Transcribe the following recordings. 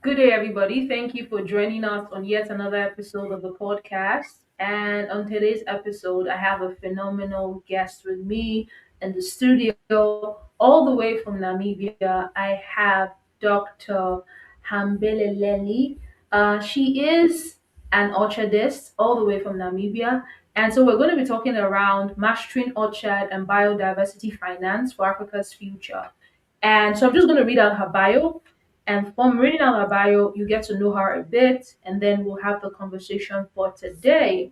Good day, everybody. Thank you for joining us on yet another episode of the podcast. And on today's episode, I have a phenomenal guest with me in the studio, all the way from Namibia. I have Dr. Hambeleleni. She is an orchardist, all the way from Namibia. And so we're going to be talking around mastering orchard and biodiversity finance for Africa's future. And so I'm just going to read out her bio, and from reading out her bio, you get to know her a bit, and then we'll have the conversation for today.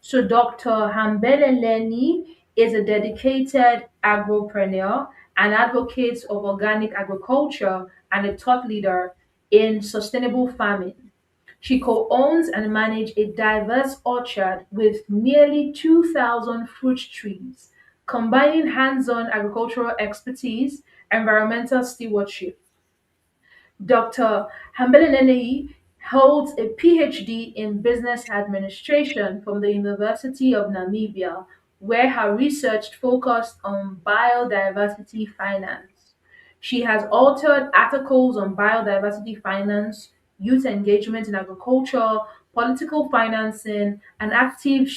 So, Dr. Hambeleleni is a dedicated agropreneur, an advocate of organic agriculture, and a thought leader in sustainable farming. She co-owns and manages a diverse orchard with nearly 2,000 fruit trees, combining hands-on agricultural expertise, environmental stewardship. Dr. Hambeleleni holds a PhD in business administration from the University of Namibia, where her research focused on biodiversity finance. She has authored articles on biodiversity finance, youth engagement in agriculture, political financing, and actively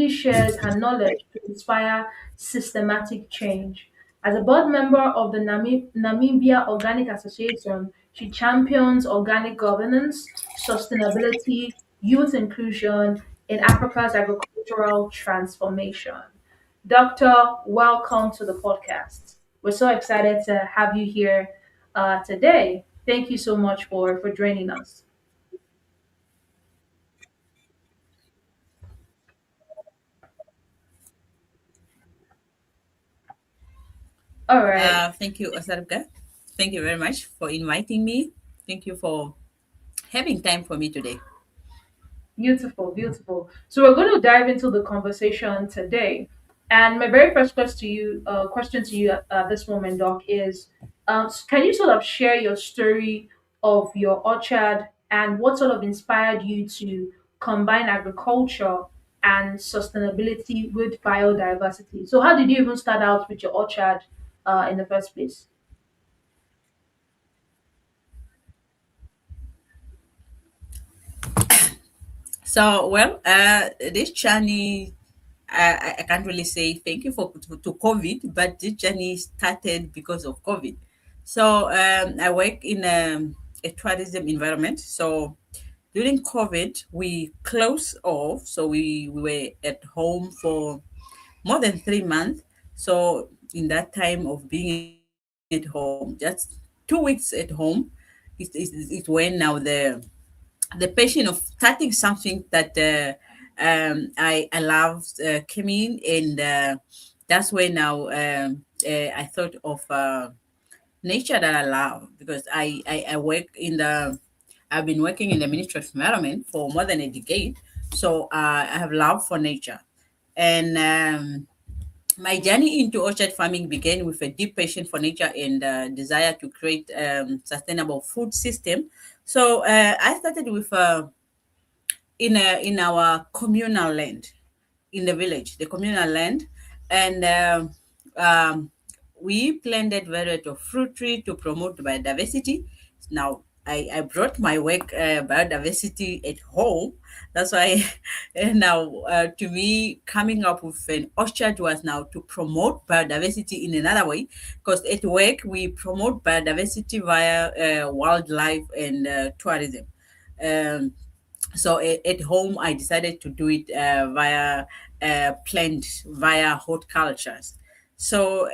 shares her knowledge to inspire systematic change. As a board member of the Namibia Organic Association, she champions organic governance, sustainability, youth inclusion in Africa's agricultural transformation. Doctor, welcome to the podcast. We're so excited to have you here today. Thank you so much for joining us. All right. Thank you, Osarugue. Thank you very much for inviting me. Thank you for having time for me today. Beautiful, beautiful. So we're going to dive into the conversation today. And my very first question to you at this moment, Doc, is can you sort of share your story of your orchard and what sort of inspired you to combine agriculture and sustainability with biodiversity? So how did you even start out with your orchard in the first place? This journey, I can't really say thank you for to COVID, but this journey started because of COVID. I work in a tourism environment. So during COVID, we closed off. So we were at home for more than 3 months. So in that time of being at home, just 2 weeks at home, it when now the passion of starting something that I loved came in, and that's when now I thought of nature that I love, because I work in the I've been working in the Ministry of Environment for more than a decade, so I have love for nature, and my journey into orchard farming began with a deep passion for nature and desire to create sustainable food system. I started with in our communal land in the village, the communal land, and we planted variety of fruit tree to promote biodiversity. Now I brought my work biodiversity at home. That's why and now to me coming up with an orchard was now to promote biodiversity in another way, because at work we promote biodiversity via wildlife and tourism. Um, at home I decided to do it via plant via horticultures. So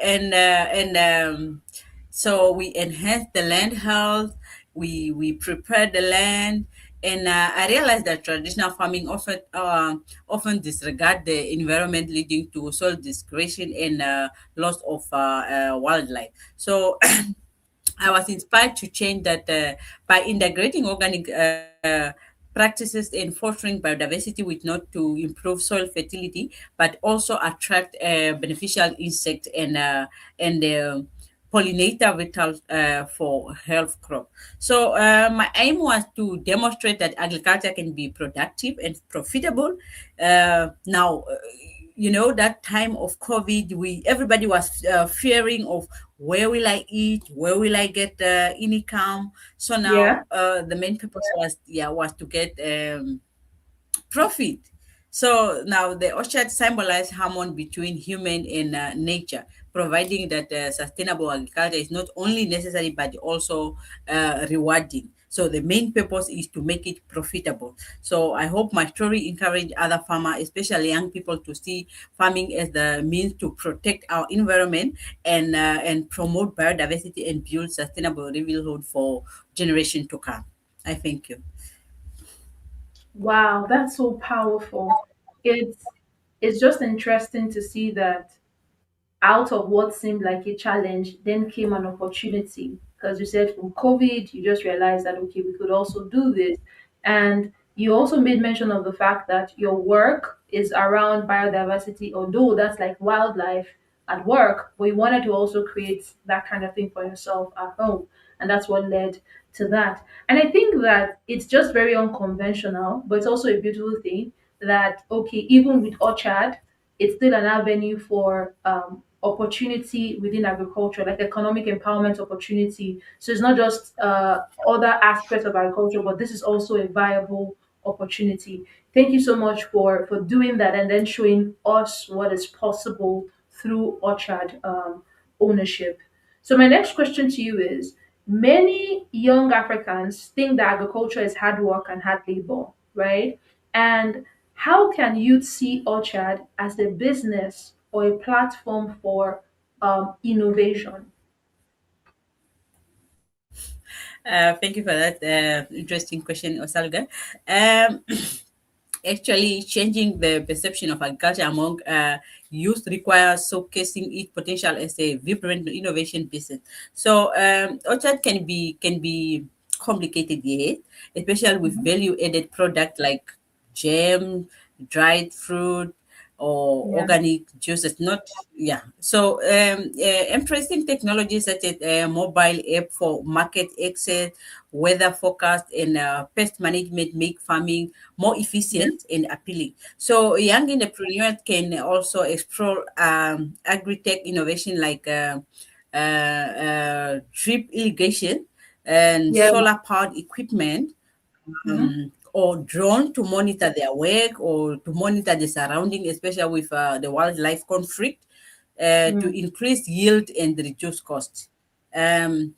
we enhanced the land health, we prepared the land, and I realized that traditional farming often disregard the environment, leading to soil degradation and loss of wildlife. So I was inspired to change that by integrating organic practices and fostering biodiversity, with not to improve soil fertility, but also attract beneficial insect and pollinator vital for health crop. My aim was to demonstrate that agriculture can be productive and profitable. Now, that time of COVID, we everybody was fearing of where will I eat, where will I get income. So now Yeah. the main purpose was to get profit. So now the orchard symbolizes harmony between human and nature, providing that sustainable agriculture is not only necessary but also rewarding. So the main purpose is to make it profitable. So I hope my story encourage other farmers, especially young people, to see farming as the means to protect our environment and promote biodiversity and build sustainable livelihood for generation to come. I thank you. Wow, that's so powerful. It's it's just interesting to see that out of what seemed like a challenge, then came an opportunity. Because you said from COVID, you just realized that, okay, we could also do this. And you also made mention of the fact that your work is around biodiversity, although that's like wildlife at work, but you wanted to also create that kind of thing for yourself at home. And that's what led to that. And I think that it's just very unconventional, but it's also a beautiful thing that, okay, even with orchard, it's still an avenue for opportunity within agriculture, like economic empowerment opportunity. So it's not just other aspects of agriculture, but this is also a viable opportunity. Thank you so much for doing that and then showing us what is possible through orchard ownership. So my next question to you is: many young Africans think that agriculture is hard work and hard labor, right? And how can youth see Orchard as a business or a platform for innovation? Thank you for that interesting question, Osalga. Um, Actually, changing the perception of agriculture among youth requires showcasing its potential as a vibrant innovation business. So, orchard can be complicated, yet, especially with Mhm. value-added product like jam, dried fruit, or Yeah. organic juices. Not yeah. So, embracing technologies such as mobile app for market access, weather forecast, and pest management make farming more Yeah. efficient and appealing. So young entrepreneurs can also explore agri-tech innovation like drip irrigation and Yeah. solar-powered equipment, Mhm. or drone to monitor their work or to monitor the surrounding, especially with the wildlife conflict, to Mm. increase yield and reduce cost. Um,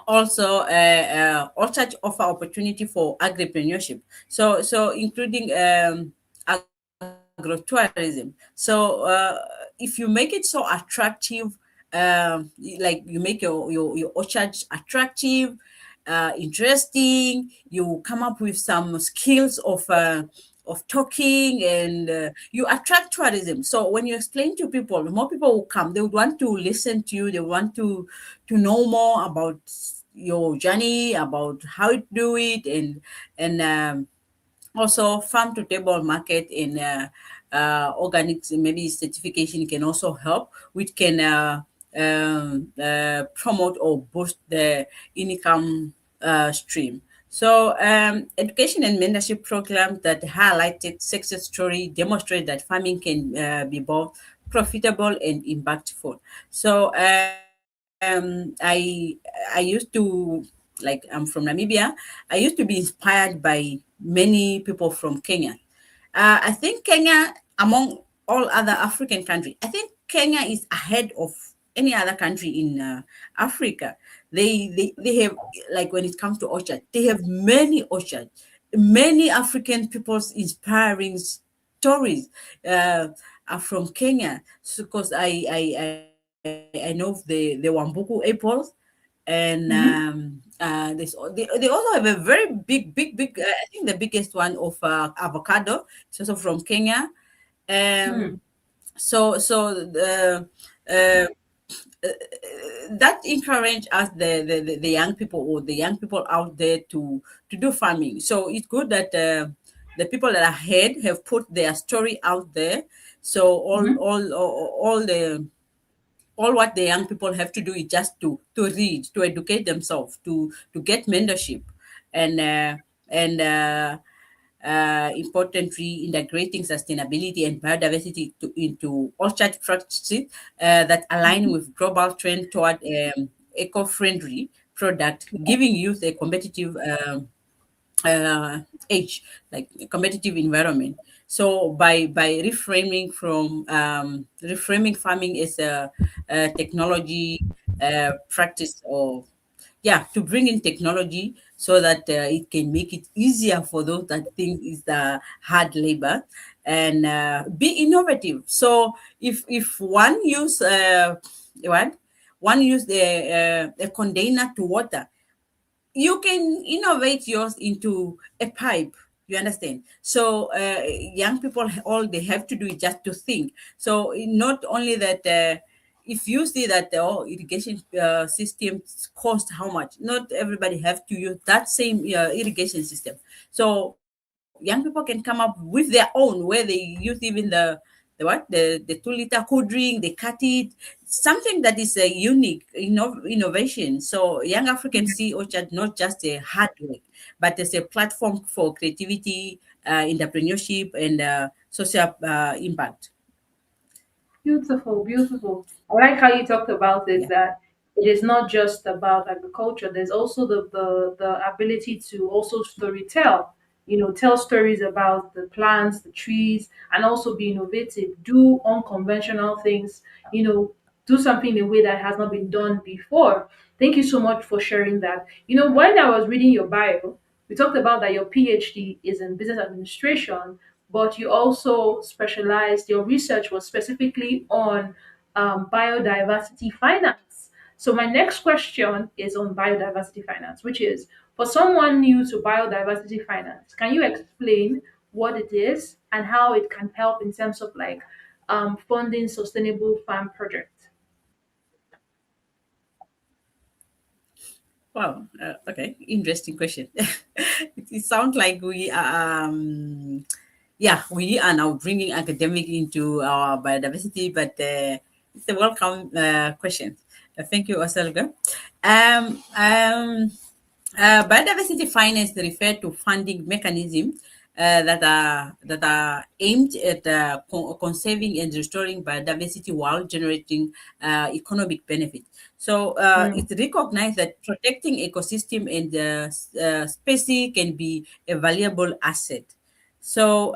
Also, orchard offer opportunity for agripreneurship. So including agrotourism. So if you make it so attractive, like you make your orchard attractive, interesting, you come up with some skills of talking, and you attract tourism. So when you explain to people, more people will come. They would want to listen to you. They want to know more about your journey, about how you do it, and also farm to table market in organic, maybe certification can also help, which can promote or boost the income stream. So education and mentorship programs that highlighted success story demonstrate that farming can be both profitable and impactful. So I used to, like, I'm from Namibia. I used to be inspired by many people from Kenya. I think Kenya, among all other African countries, I think Kenya is ahead of any other country in Africa. They have, like, when it comes to orchard, they have many orchards, many African people's inspiring stories are from Kenya. Because I know the Wambuku apples, and Mhm. they also have a very big, I think the biggest one of avocado. It's also from Kenya. Hmm. um so uh, that encourage us, the young people, or the young people out there, to do farming. So it's good that the people that are ahead have put their story out there. So Mhm. all what the young people have to do is just to read, to educate themselves, to get mentorship, and importantly integrating sustainability and biodiversity into orchard practices that align with global trend toward eco-friendly product, giving youth a competitive uh, age, like a competitive environment. So by reframing farming as a technology practice, or yeah, to bring in technology so that it can make it easier for those that think is the hard labor, and be innovative. So if what one use a container to water, you can innovate yours into a pipe. You understand? So young people, all they have to do is just to think. So not only that, if you see that irrigation systems cost how much, not everybody have to use that same irrigation system. So young people can come up with their own, where they use even the 2 liter cool drink, they cut it, something that is a unique innovation. So young Africans see orchard not just a hard work, but as a platform for creativity, entrepreneurship, and social impact. Beautiful, beautiful. I like how you talked about it, Yeah. that it is not just about agriculture. There's also the ability to also story tell. Tell stories about the plants, the trees, and also be innovative. Do unconventional things. You know, do something in a way that has not been done before. Thank you so much for sharing that. When I was reading your bio, we talked about that your PhD is in business administration, but you also specialized, your research was specifically on biodiversity finance. So, my next question is on biodiversity finance, which is for someone new to biodiversity finance, can you explain what it is and how it can help in terms of like funding sustainable farm projects? Wow. Okay. Interesting question. It sounds like we are now bringing academic into our biodiversity, but it's a welcome question. Thank you, Osarugue. Biodiversity finance refer to funding mechanisms that are aimed at conserving and restoring biodiversity while generating economic benefit. So it recognizes that protecting ecosystem and species can be a valuable asset. So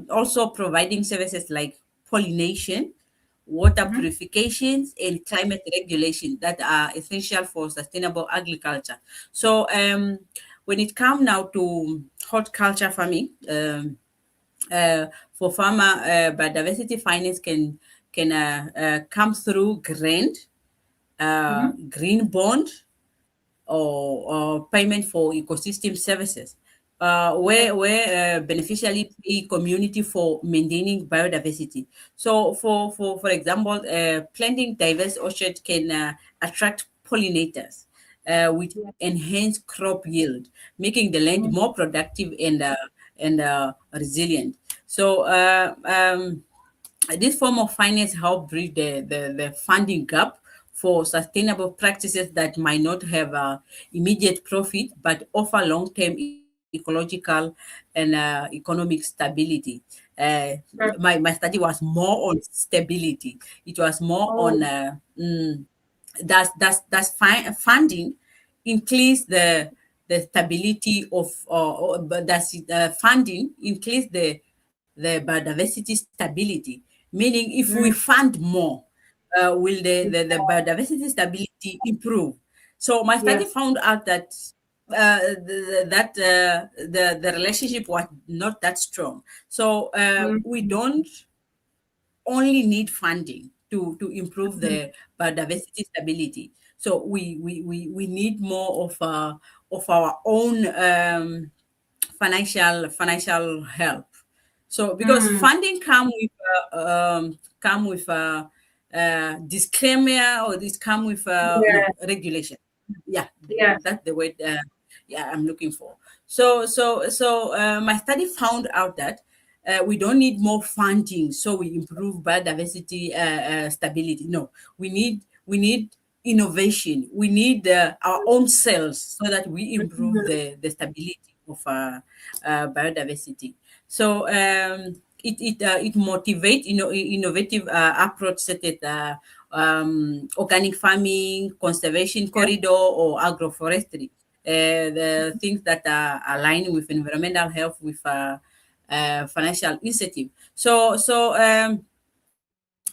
also providing services like pollination, water Mm-hmm. purifications, and climate regulation that are essential for sustainable agriculture. So when it comes now to horticulture farming, for farmer, biodiversity finance can come through grant, Mm-hmm. green bond, or payment for ecosystem services, Yeah. where beneficially pay community for maintaining biodiversity. So, for example, planting diverse orchards can attract pollinators, which Yeah. enhance crop yield, making the land Mm-hmm. more productive and resilient. So, this form of finance help bridge the funding gap for sustainable practices that might not have immediate profit but offer long-term ecological and economic stability. Uh, Sure. my study was more on stability. It was more on Oh. funding increase the stability of, but does funding increase the biodiversity stability, meaning if we Mm. fund more, will the biodiversity stability improve. So my study Yeah. found out that the relationship was not that strong. So we Mm. don't only need funding to improve Mm. the biodiversity stability. So we need more of our own financial help. So because Mm. funding come with a disclaimer, or this come with no Yeah. regulation. Yeah, Yeah. that's the word. Yeah, I'm looking for. So my study found out that we don't need more funding so we improve biodiversity stability. No, we need innovation. We need our own cells so that we improve Mm. the stability. of biodiversity. So it motivate innovative approach such as organic farming, conservation Yeah. corridor, or agroforestry. The things that are aligning with environmental health with financial incentive. So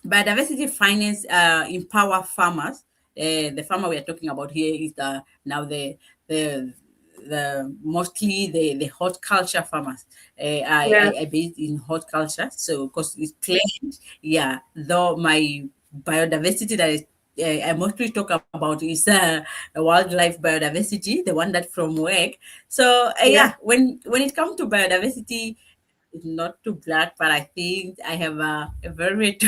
biodiversity finance empower farmers. The farmer we are talking about here is now the mostly the horticulture farmers. Yeah. I based in horticulture, so because it's plant, yeah. Though my biodiversity that is I mostly talk about is wildlife biodiversity, the one that from work. So Yeah. yeah, when it comes to biodiversity, it's not too black, but I think I have a very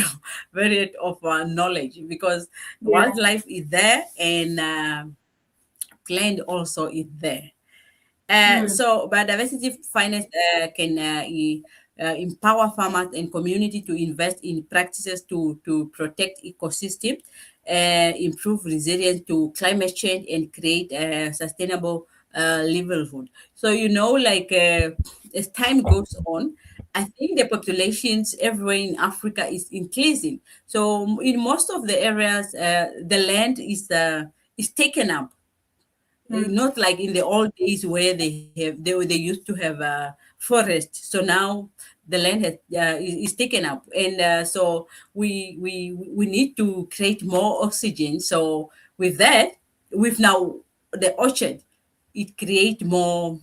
very of knowledge because Yeah. wildlife is there and plant also is there. Mm. So biodiversity finance can empower farmers and community to invest in practices to protect ecosystems, improve resilience to climate change, and create a sustainable livelihood. So like as time goes on, I think the populations everywhere in Africa is increasing. So in most of the areas, the land is taken up, Mm. not like in the old days where they used to have a forest. So now the land is taken up, and so we need to create more oxygen. So with that, with now the orchard, it create more,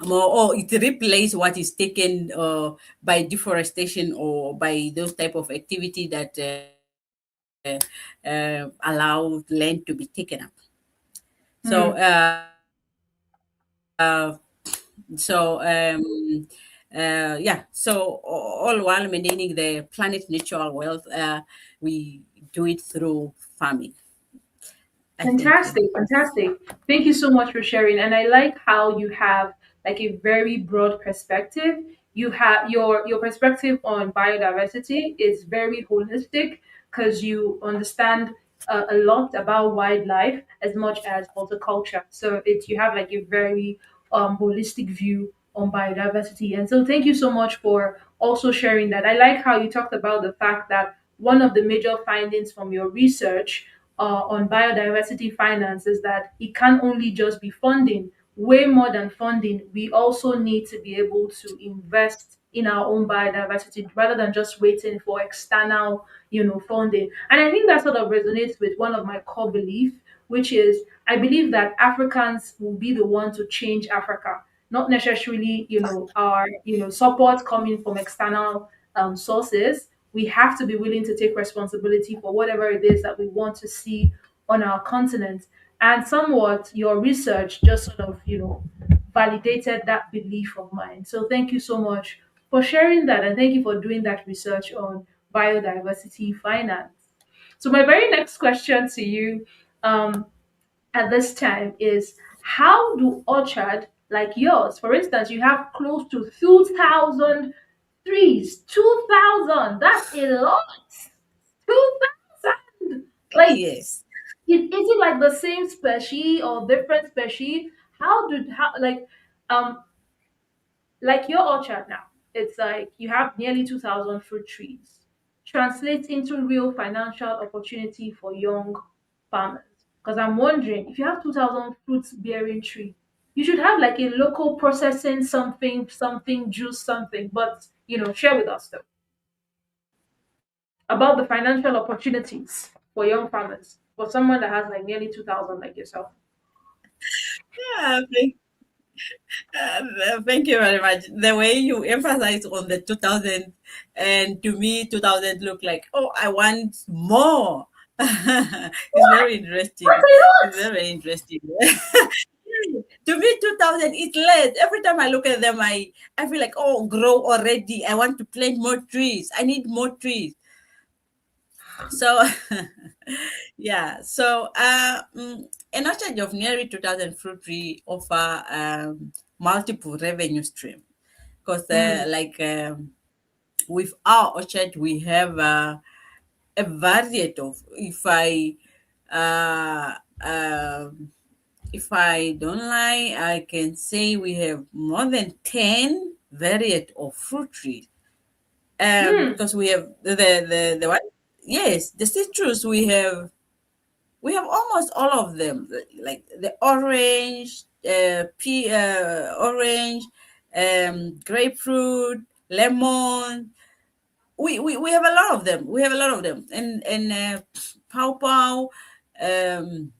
or it replace what is taken by deforestation or by those type of activity that allow land to be taken up. So Mm. yeah, so all while maintaining the planet's natural wealth, we do it through farming. I thank Fantastic, you. fantastic. Thank you so much for sharing. And I like how you have like a very broad perspective. You have your perspective on biodiversity is very holistic because you understand a lot about wildlife as much as horticulture. So it's you have like a very holistic view on biodiversity. And so thank you so much for also sharing that. I like how you talked about the fact that one of the major findings from your research on biodiversity finance is that it can only just be funding. Way more than funding, we also need to be able to invest in our own biodiversity rather than just waiting for external, funding. And I think that sort of resonates with one of my core beliefs, which is I believe that Africans will be the one to change Africa, not necessarily, our, support coming from external sources. We have to be willing to take responsibility for whatever it is that we want to see on our continent. And somewhat your research just sort of, validated that belief of mine. So thank you so much for sharing that, and thank you for doing that research on biodiversity finance. So my very next question to you um, at this time is, how do orchard like yours, for instance, you have close to 2,000 trees, 2,000, that's a lot. 2,000, like, Yes. is it like the same species or different species? How like your orchard now, it's like you have nearly 2,000 fruit trees, translates into real financial opportunity for young farmers. Because I'm wondering, if you have 2,000 fruits bearing tree, you should have like a local processing something juice something. But share with us though about the financial opportunities for young farmers, for someone that has like nearly 2,000 like yourself. Yeah, thank you very much. The way you emphasize on the 2000, and to me 2000 look like, oh, I want more. It's What? very interesting. That's a It's lot. very interesting. To me 2000 is less. Every time I look at them, I feel like, oh, grow already. I want to plant more trees. I need more trees. So yeah, so an orchard of nearly 2000 fruit tree offer multiple revenue stream because Mm, with our orchard we have a variety of, if I uh, um if I don't lie, I can say we have more than 10 variety of fruit trees. Hmm. Because we have the what? Yes, the citrus we have almost all of them, like the orange, orange, grapefruit, lemon. We have a lot of them. We have a lot of them, and pawpaw, um,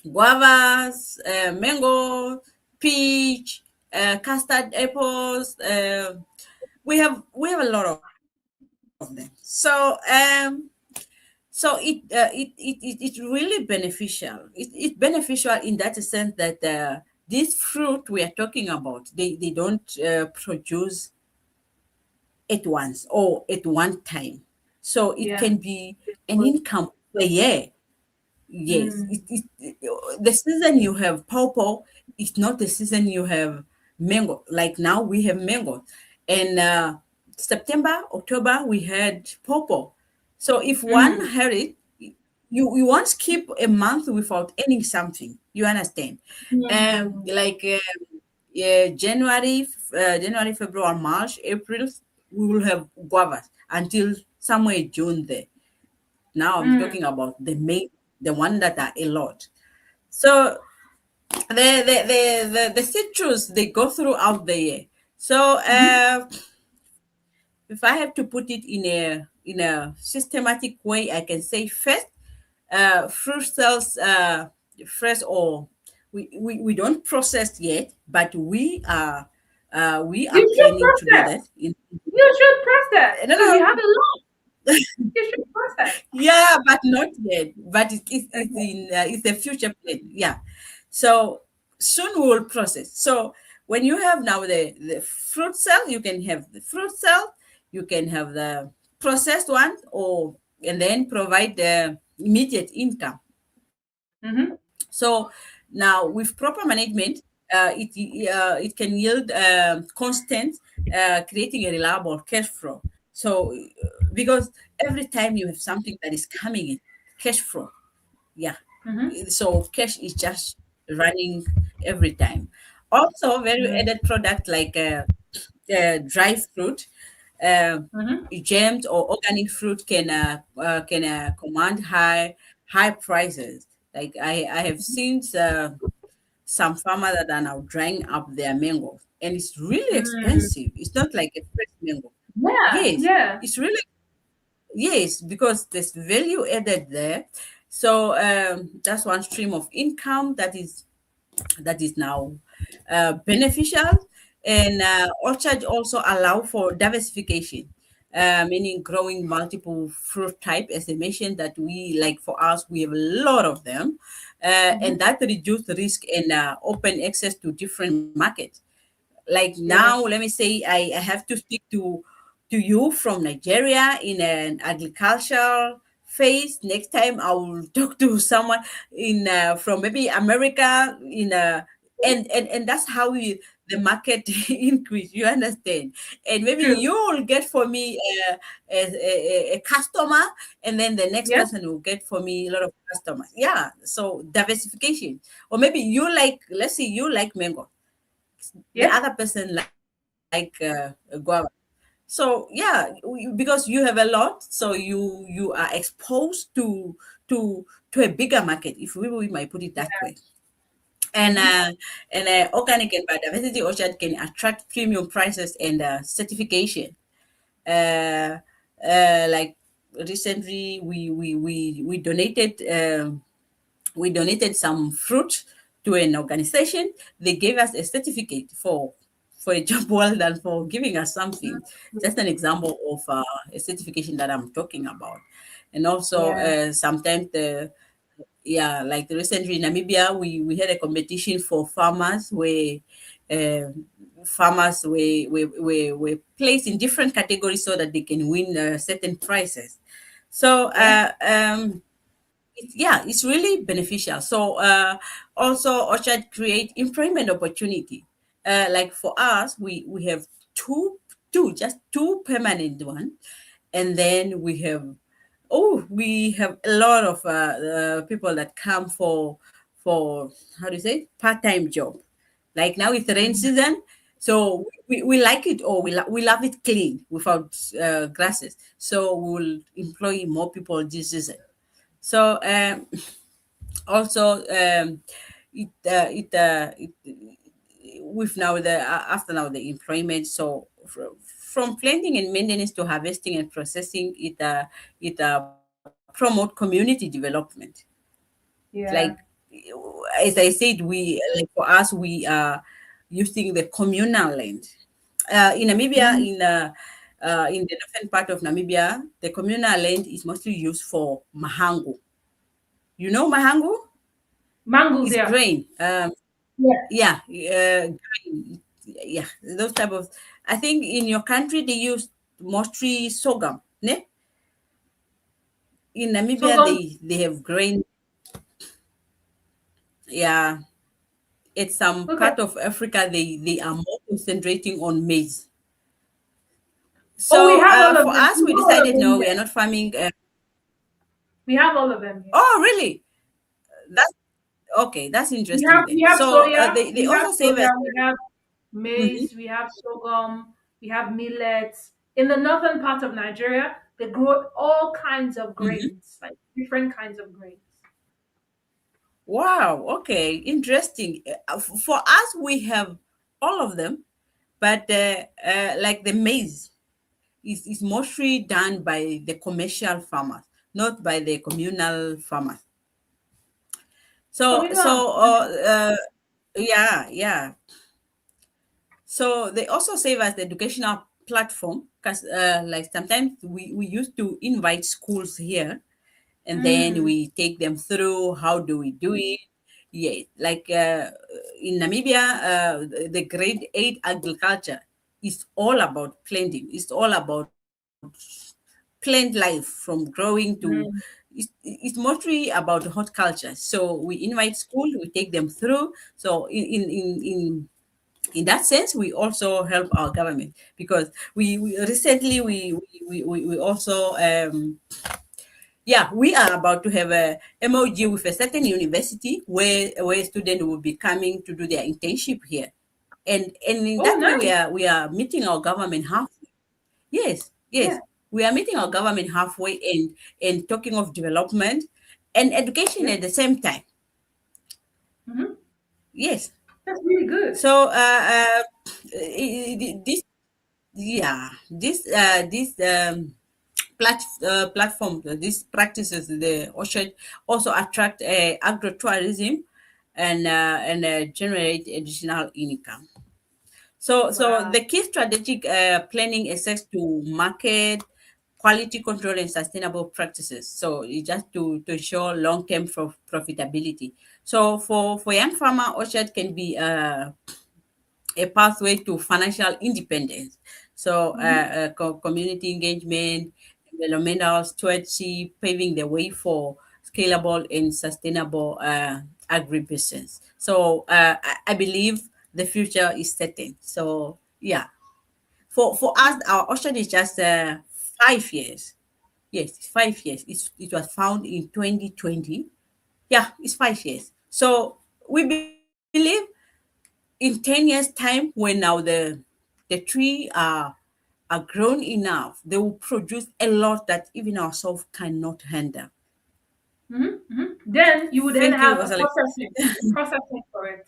guavas, mango, peach, custard apples. We have a lot of them. So it's really beneficial. It's beneficial in that sense that this fruit we are talking about, they don't produce at once or at one time. So it Yeah. can be an income per year. Yes, Hmm. the season you have pawpaw is not the season you have mango. Like now we have mango, and September, October we had pawpaw. So if one Hmm. had it, you won't skip a month without earning something. You understand? Hmm. Like yeah, January, February, March, April, we will have guavas until somewhere June there. Now I'm Hmm. talking about the one that are a lot. So the citrus they go throughout the year. So Hmm. if I have to put it in a systematic way, I can say first, fruit cells fresh or we don't process yet, but we You are should planning to do that. process. You should process No, because no, you have a lot. You should process. yeah, but not yet. But it's Okay. in it's a future plan. Yeah. So soon we will process. So when you have now the fruit cell, you can have the fruit cell, you can have the processed one, or and then provide the immediate income. Mm-hmm. So now with proper management, it can yield constant, creating a reliable cash flow. So because every time you have something that is coming in, cash flow, yeah. Mm-hmm. So cash is just running every time. Also, value added product like dry fruit, uh, Mm-hmm. jammed or organic fruit can command high prices. Like I have seen some farmers that are now drying up their mango, and it's really Mm. expensive. It's not like a fresh mango. Yeah. Yes, Yeah. it's really yes because there's value added there. So that's one stream of income that is now beneficial. And orchard also allow for diversification, meaning growing multiple fruit type. As I mentioned, that we like for us, we have a lot of them, and Mm-hmm. that reduce the risk and open access to different markets. Like now, Yeah. let me say I have to speak to you from Nigeria in an agricultural phase. Next time I will talk to someone in from maybe America in and that's how we the market increase, you understand, and maybe True. you will get for me a customer, and then the next Yeah. person will get for me a lot of customers. Yeah, so diversification. Or maybe you like, let's say you like mango, the Yeah. other person like guava. So yeah, because you have a lot, so you are exposed to to a bigger market, if we might put it that way. And Mm-hmm. organic and biodiversity orchard can attract premium prices and certification. Uh, like recently, we donated. We donated some fruit to an organization. They gave us a certificate for a job well done, for giving us something. Just an example of a certification that I'm talking about. And also Yeah. sometimes the yeah, like recently in Namibia, we had a competition for farmers where uh, farmers were placed in different categories so that they can win certain prizes. So Yeah. yeah, it's really beneficial. So also orchard create employment opportunity. Like for us, we have just two permanent one, and then we have a lot of people that come for how do you say part-time job. Like now it's the rain Mhm. season, so we like it, or we love it clean without grasses. So we'll employ more people this season. So also it with now the after now the employment. So from planting and maintenance to harvesting and processing, it promote community development. Like Yeah. as I said, we like for us we are using the communal land. In Namibia, Mhm. in the northern part of Namibia, the communal land is mostly used for mahangu. You know mahangu? Mangoes, It's yeah. grain. Yeah. Yeah, grain. Yeah, those type of. I think in your country they use mostly sorghum. Ne? In So Namibia, come. they have grain. Yeah, it's some Okay. part of Africa they are more concentrating on maize. Oh, we So have all of for them. us, We we have all of decided them no, we are here. not farming. We have all of them here. Oh, really? That's okay. That's interesting We then. have So soya, they we have also save soya, us. we have Mhm, maize, we have sorghum, we have millets. In the northern part of Nigeria, they grow all kinds of mhm. grains, like different kinds of grains. Wow. Okay. Interesting. For us, we have all of them, but like the maize is mostly done by the commercial farmers, not by the communal farmers. So Communal. so yeah, yeah. So they also serve as the educational platform because like sometimes we used to invite schools here, and then Mm, we take them through how do we do it. Yeah, like in Namibia, the grade 8 agriculture is all about planting. It's all about plant life from growing to mm, it's mostly about horticulture. So we invite school, we take them through. So in that sense, we also help our government because we recently we also yeah, we are about to have a MOG with a certain university where students will be coming to do their internship here, and in oh, that way nice. we are meeting our government halfway. Yes, Yeah. yes, we are meeting our government halfway and talking of development and education Yeah. at the same time. Hmm. Yes. That's really good. So this yeah this platform, these practices, the orchard also attract agro-tourism and generate additional income. So Wow. the key strategic planning access to market, quality control, and sustainable practices. So it's just to ensure long-term profitability. So for young farmer, orchard can be a pathway to financial independence. So, Hmm. community engagement, environmental stewardship, paving the way for scalable and sustainable agribusiness. So, I believe the future is certain. So, yeah, for us, our ocean is just 5 years. Yes, it's 5 years. It was found in 2020. Yeah, it's 5 years. So, we believe in 10 years time when now the tree are grown enough, they will produce a lot that even ourselves cannot handle. Hmm. Hmm. Then you would then Thank you, have a Osale. processing for it.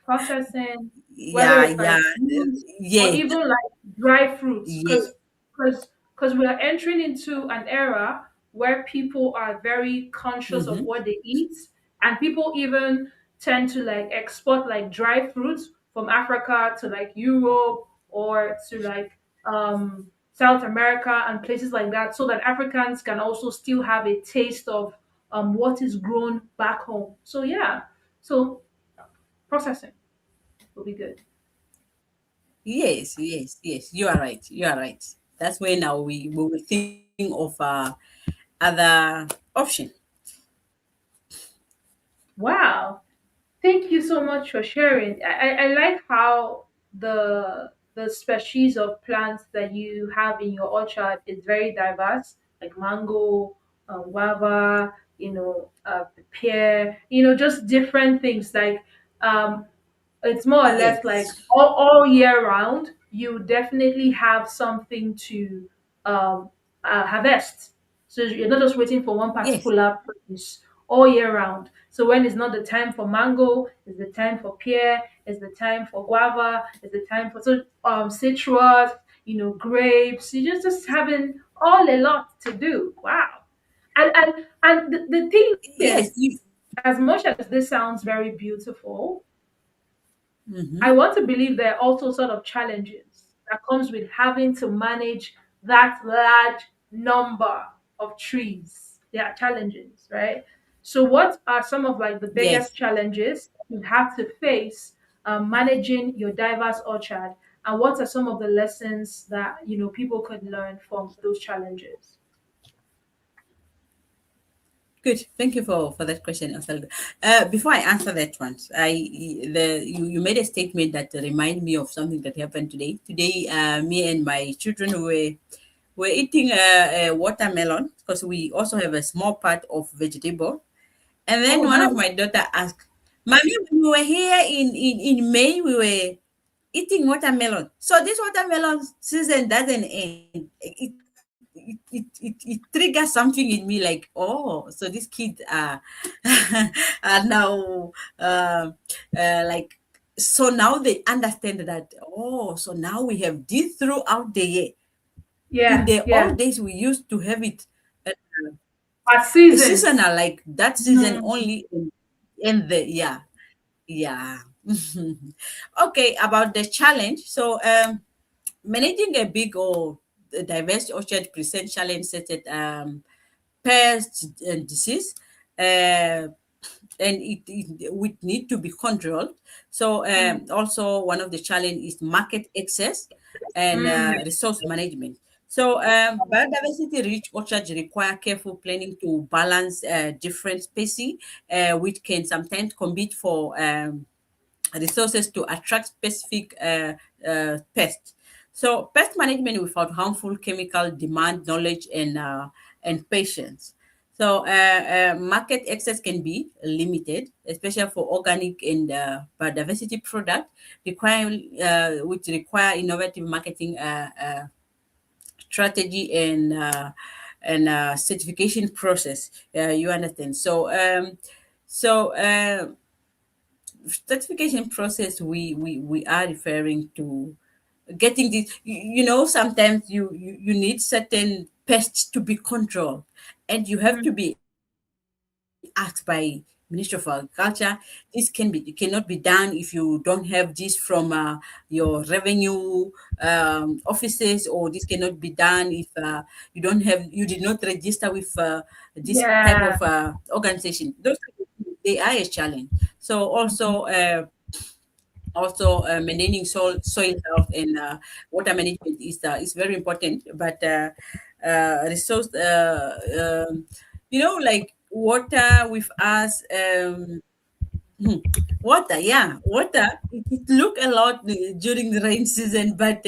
Processing, whether Yeah, it's yeah, like fruits or yes, even like dry fruits, yes. because we are entering into an era where people are very conscious of Mm-hmm. what they eat, and people even tend to like export like dry fruits from Africa to like Europe or to like South America and places like that, so that Africans can also still have a taste of what is grown back home. So yeah, so processing will be good. Yes, yes, yes. You are right. You are right. That's where now we will think of other option. Wow. Thank you so much for sharing. I like how the species of plants that you have in your orchard is very diverse, like mango, guava. pear, just different things like um, it's more or less like Yes. all year round, you definitely have something to um, harvest. So you're not just waiting for one Yes. particular produce all year round. So when it's not the time for mango, it's the time for pear, it's the time for guava, it's the time for citrus, grapes. You're just having all a lot to do. Wow. And the thing Yes. is, as much as this sounds very beautiful, I Mhm. want to believe there are also sort of challenges that comes with having to manage that large number of trees. There are challenges, right? So, what are some of like the Yes. biggest challenges you have to face managing your diverse orchard, and what are some of the lessons that people could learn from those challenges? Good. Thank you for that question, Osarugue. Before I answer that one, you made a statement that remind me of something that happened today. Today, me and my children were eating a watermelon because we also have a small part of vegetable. And then Oh, one of nice. my daughter asked, "Mommy, when we were here in May, we were eating watermelon. So this watermelon season doesn't end. It triggers something in me like, oh, so these kids are are now like, so now they understand that, oh, so now we have this throughout the year. In Yeah, the yeah. old days, we used to have it Our seasons. seasonal, like that season Mhm. only, in the yeah, yeah. Okay, about the challenge. So managing a big or diverse orchard present challenge such as pests and disease, and it would need to be controlled. So also one of the challenge is market access and Mm, resource management. So biodiversity rich orchards require careful planning to balance different species, which can sometimes compete for resources to attract specific pests. So pest management without harmful chemical demand knowledge and patience. So market access can be limited, especially for organic and biodiversity product, which require innovative marketing strategy and certification process. You understand? So certification process, we are referring to getting this, sometimes you need certain pests to be controlled, and you have to mm, be asked by Ministry of Agriculture. This cannot be done if you don't have this from your revenue offices, or this cannot be done if you did not register with this type of yeah. organization. Those, they are a challenge. So also maintaining soil health and water management is very important, but resource like water with us, water, yeah, water, it look a lot during the rain season, but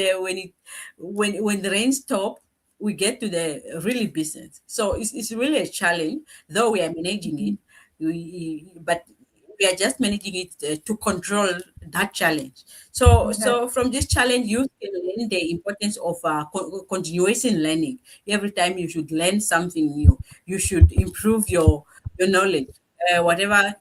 when the rain stop, we get to the really business. So it's really a challenge, though we are managing it. But we are just managing it to control that challenge. Okay. So from this challenge, you can learn the importance of continuation learning. Every time you should learn something new, you should improve your knowledge. Whatever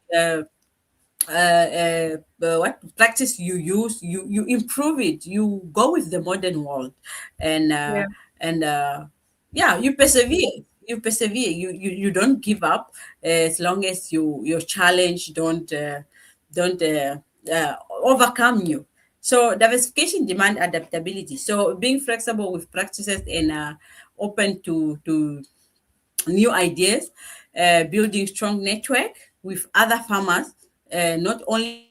what practice you use, you improve it, you go with the modern world, and Yeah. yeah, you persevere, you don't give up, as long as your challenge don't overcome you. So diversification demand adaptability, so being flexible with practices and open to new ideas, building strong network with other farmers, not only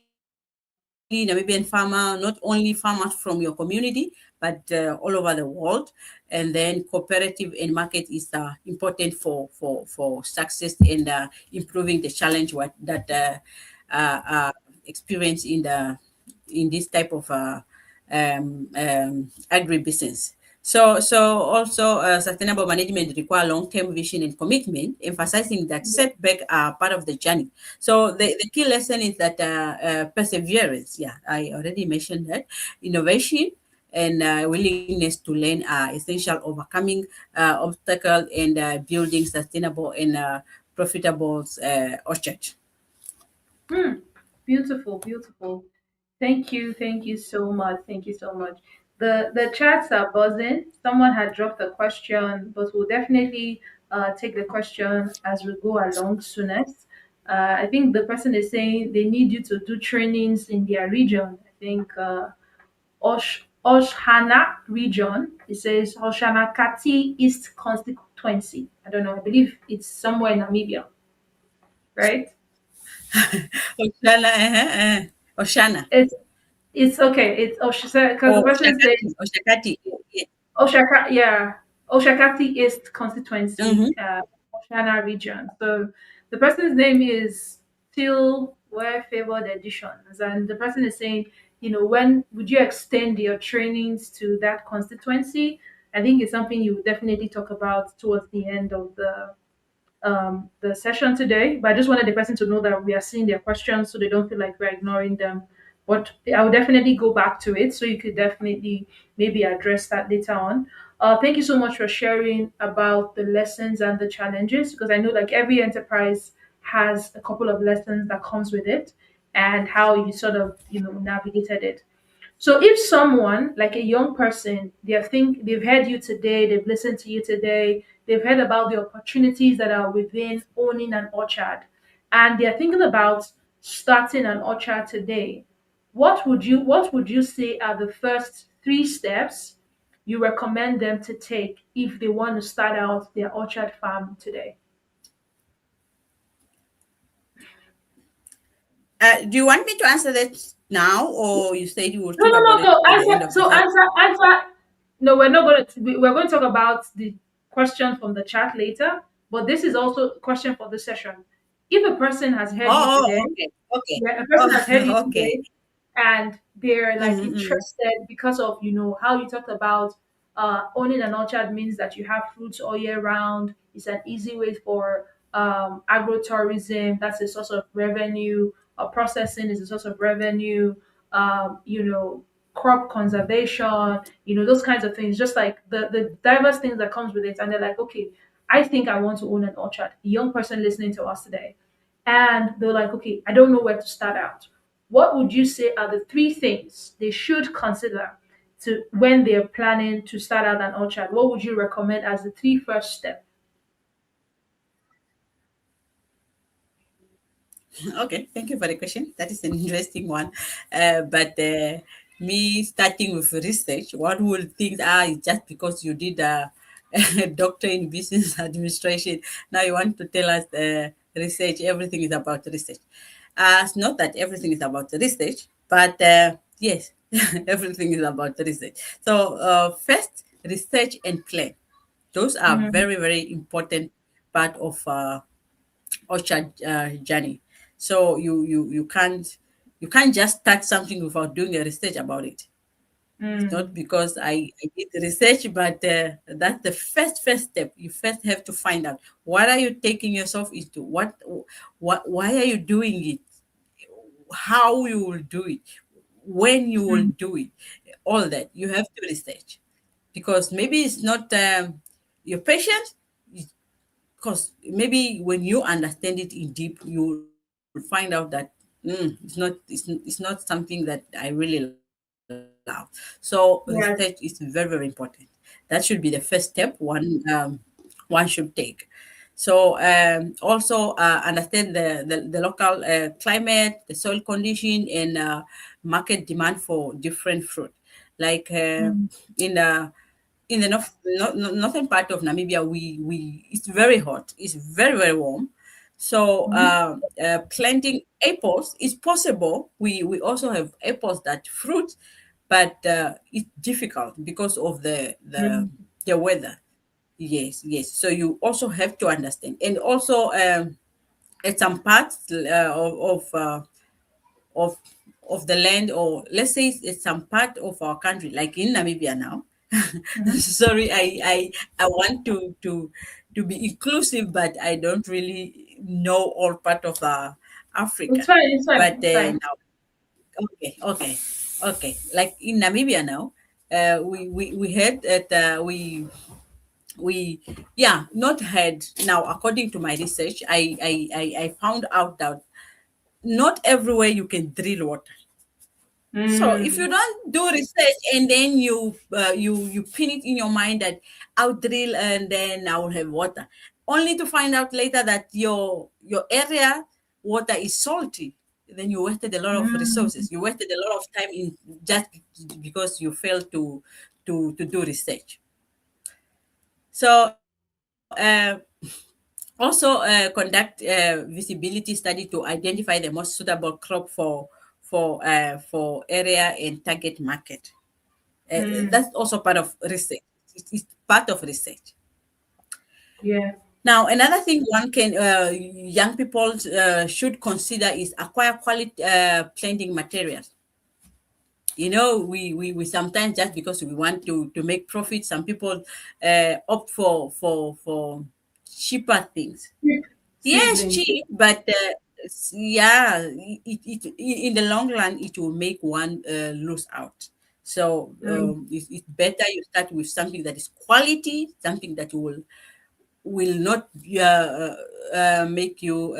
Namibian farmer, not only farmers from your community, but all over the world. And then cooperative and market is important for success and improving the challenge that experience in this type of agribusiness. So also sustainable management require long-term vision and commitment, emphasizing that setback are part of the journey. So the key lesson is that perseverance. Yeah, I already mentioned that. Innovation and willingness to learn are essential overcoming obstacles and building sustainable and profitable orchard. Hmm. Beautiful, beautiful. Thank you so much. Thank you so much. The chats are buzzing. Someone had dropped a question, but we'll definitely take the question as we go along soonest. I think the person is saying they need you to do trainings in their region. I think Oshana region. It says Oshana Kati East constituency. I don't know. I believe it's somewhere in Namibia, right? Oshana, Oshana, It's It's okay. It's Oshisa because the or person says Oshakati, Oshakati. Yeah. Oshaka. Yeah, Oshakati East constituency, Mm-hmm. Oshana region. So the person's name is still Where Favored Editions, and the person is saying, when would you extend your trainings to that constituency? I think it's something you would definitely talk about towards the end of the session today. But I just wanted the person to know that we are seeing their questions so they don't feel like we're ignoring them. But I will definitely go back to it so you could definitely maybe address that later on. Thank you so much for sharing about the lessons and the challenges because I know like every enterprise has a couple of lessons that comes with it and how you sort of navigated it. So if someone like a young person, they've heard you today, they've listened to you today, they've heard about the opportunities that are within owning an orchard, and they're thinking about starting an orchard today, what would you say are the first three steps you recommend them to take if they want to start out their orchard farm today? Do you want me to answer that now, or you said you will No, talk no, about no, it no. at the end of the session? Answer. No, we're not going to. We're going to talk about the question from the chat later. But this is also a question for the session. If a person has heard you today, Okay, okay. yeah, a person has heard you Oh, today, okay. and they're like Mm-hmm. interested because of how you talked about owning an orchard means that you have fruits all year round. It's an easy way for agrotourism. That's a source of revenue. Processing is a source of revenue. um, you know crop conservation, those kinds of things, just like the diverse things that comes with it. And they're like, okay, I think I want to own an orchard. A young person listening to us today, and they're like, okay, I don't know where to start out. What would you say are the three things they should consider to when they're planning to start out an orchard? What would you recommend as the three first step? Okay, thank you for the question. That is an interesting one. But me starting with research, one would think, it's just because you did a doctor in business administration, now you want to tell us research, everything is about research. It's not that everything is about research, but yes, everything is about research. So, first, research and plan. Those are Mm, very, very important part of orchard journey. So you can't just start something without doing a research about it. It's not mm, because I did the research, but that's the first step. You first have to find out what are you taking yourself into, what why are you doing it, how you will do it, when you will mm, do it, all that you have to research, because maybe it's not your patient, because maybe when you understand it in deep, you will find out that it's not something that I really love. So research is very, very important. yes. That should be the first step one should take. So also understand the local climate, the soil condition, and market demand for different fruit. Like Mm, in the northern part of Namibia, we it's very hot. It's very, very warm. So mm, planting apples is possible. We also have apples that fruit, but it's difficult because of mm, the weather. Yes, yes. So you also have to understand, and also at some parts of of the land, or let's say it's some part of our country, like in Namibia now. Mhm. Sorry, I want to be inclusive, but I don't really know all part of It's Africa. fine. It's fine. But It's fine. now, okay. Like in Namibia now, we heard that we yeah, not had. Now according to my research, I found out that not everywhere you can drill water. So if you Mm. don't do research and then you pin it in your mind that I'll drill and then I will have water, only to find out later that your area water is salty, then you wasted a lot of Mm. resources. You wasted a lot of time in just because you failed to do research. So also conduct visibility study to identify the most suitable crop for area and target market. Mm. That's also part of research. It's part of research. Yeah. Now, another thing one can young people should consider is acquire quality planting materials. We sometimes, just because we want to make profit, some people opt for cheaper things. Keep Yes, seedlings. cheap, but yeah, in the long run, it will make one lose out. So Mm. it's better you start with something that is quality, something that will not make you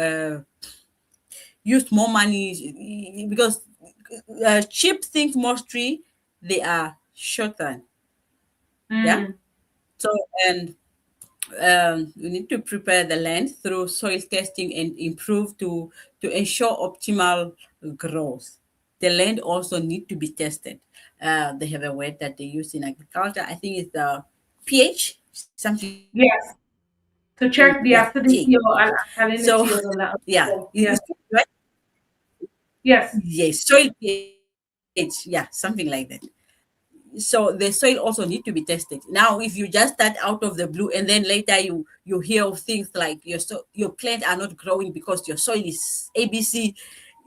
use more money, because cheap things mostly they are short run. Yeah. Mm. So and we need to prepare the land through soil testing and improve to ensure optimal growth. The land also need to be tested. They have a word that they use in agriculture. I think it's the pH, something like that. Yes. To Yeah, check the pH. acidity or So alkalinity of the yeah, land. it's Yeah. right. Yes. Yes, soil pH. Yeah, something like that. So the soil also need to be tested. Now if you just start out of the blue and then later you hear of things like your plants are not growing because your soil is ABC,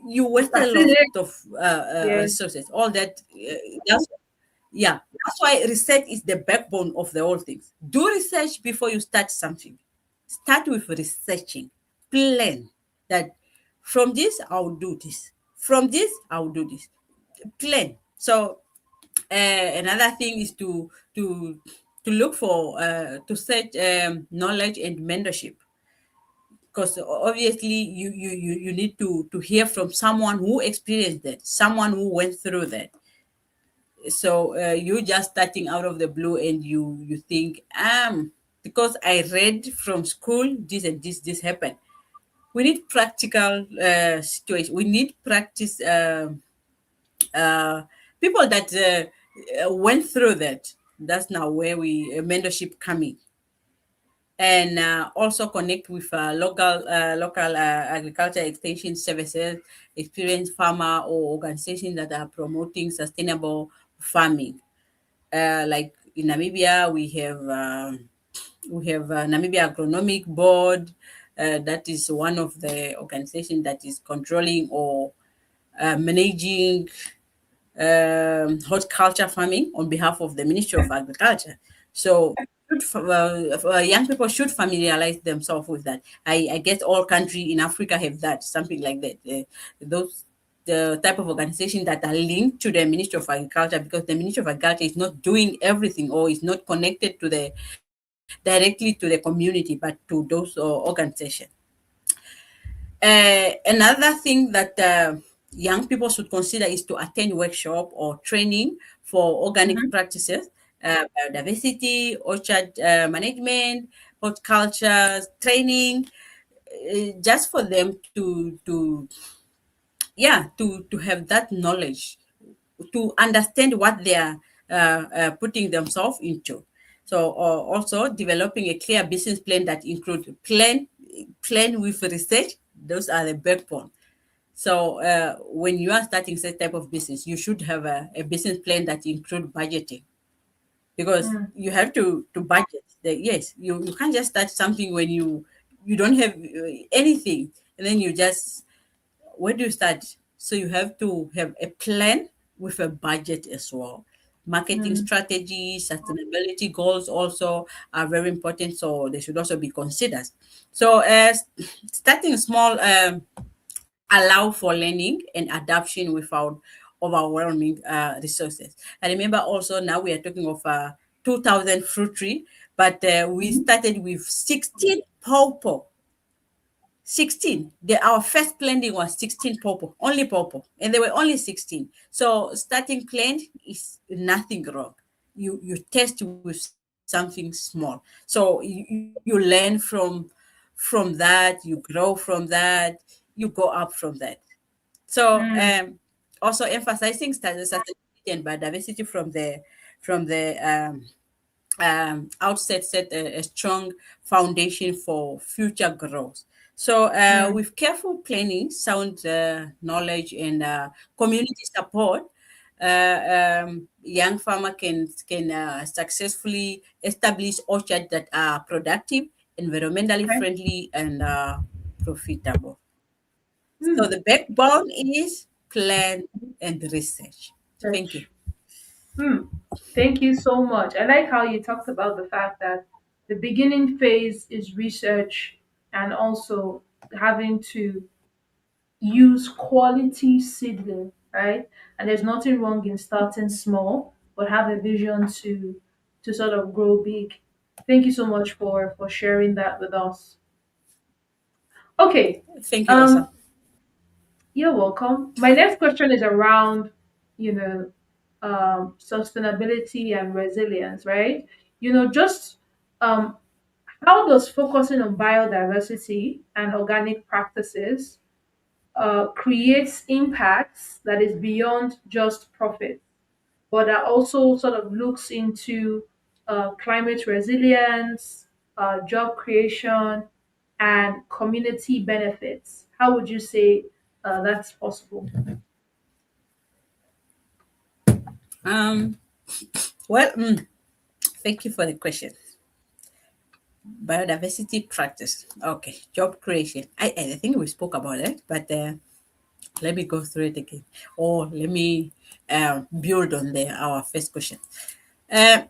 you It's wasted a lot acidic. of Yeah. resources, all that. That's Yeah, that's why research is the backbone of the whole things. Do research before you start something. Start with researching. Plan that from this I'll do this, from this I'll do this. Plan. So another thing is to look for to search knowledge and mentorship, because obviously you need to hear from someone who experienced that, someone who went through that. So you just starting out of the blue and you think because I read from school this and this happened. We need practical situation. We need practice uh, people that went through that. That's now where we mentorship coming, and also connect with local agriculture extension services, experienced farmer or organizations that are promoting sustainable farming. Like in Namibia, we have Namibia Agronomic Board. That is one of the organizations that is controlling or managing horticulture farming on behalf of the Ministry of Agriculture. So young people should familiarize themselves with that. I guess all country in Africa have that, something like that. Those the type of organization that are linked to the Ministry of Agriculture, because the Ministry of Agriculture is not doing everything or is not connected to the directly to the community, but to those organizations. Another thing that young people should consider is to attend workshop or training for organic Mm-hmm. practices, biodiversity, orchard management, horticulture training, just for them to have that knowledge, to understand what they are putting themselves into. So also developing a clear business plan that includes plan with research. Those are the backbone. So when you are starting such type of business, you should have a business plan that include budgeting, because Mm. you have to budget. Yes, you can't just start something when you don't have anything, and then you just, where do you start? So you have to have a plan with a budget as well. marketing Mm. strategies, sustainability goals also are very important. So they should also be considered. So starting small allow for learning and adoption without overwhelming resources. I remember also now we are talking of 2,000 fruit tree, but we Mhm. started with 16 pawpaw. 16. Our first planting was 16 pawpaw, only pawpaw, and they were only 16. So starting plant is nothing wrong. You test with something small. So you learn from that, you grow from that, you go up from that. So Mm. also emphasizing sustainability and biodiversity from the outset set a strong foundation for future growth. So, Mm. with careful planning, sound knowledge, and community support, young farmer can successfully establish orchards that are productive, environmentally Okay. friendly, and profitable. So Mm. the backbone is plan and research. Thank you. Search. Hmm. Thank you so much. I like how you talked about the fact that the beginning phase is research and also having to use quality seedling, right? And there's nothing wrong in starting small, but have a vision to sort of grow big. Thank you so much for sharing that with us. Okay. Thank you, Osa. Um, you're welcome. My next question is around, you know, sustainability and resilience, right? Just um, how does focusing on biodiversity and organic practices creates impacts that is beyond just profit, but that also sort of looks into climate resilience, job creation, and community benefits? How would you say that's possible? Um, well, thank you for the question. Biodiversity practice. Okay, job creation. I think we spoke about it, but let me go through it again, or let me build on our first question. Uh,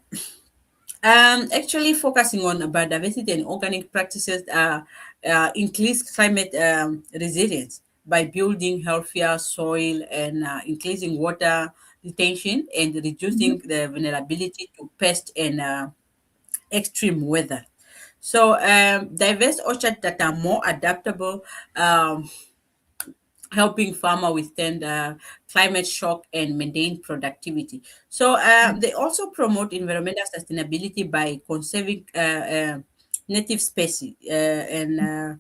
Actually, focusing on biodiversity and organic practices increase climate resilience by building healthier soil and increasing water retention and reducing Mhm. the vulnerability to pest and extreme weather. So, diverse orchards that are more adaptable, helping farmer withstand climate shock and maintain productivity. So, they also promote environmental sustainability by conserving native species and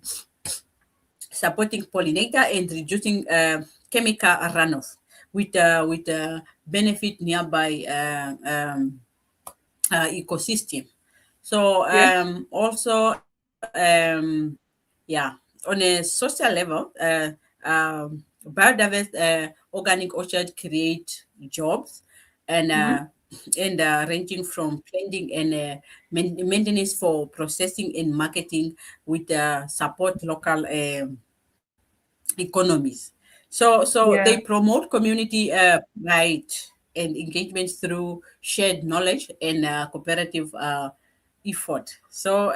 supporting pollinator and reducing chemical runoff with benefit nearby ecosystem. So Yeah. also yeah, on a social level, biodiverse organic orchard create jobs Hmm. and ranging from planting and maintenance for processing and marketing with support local economies. So they Yeah. promote community pride and engagement through shared knowledge and cooperative effort. So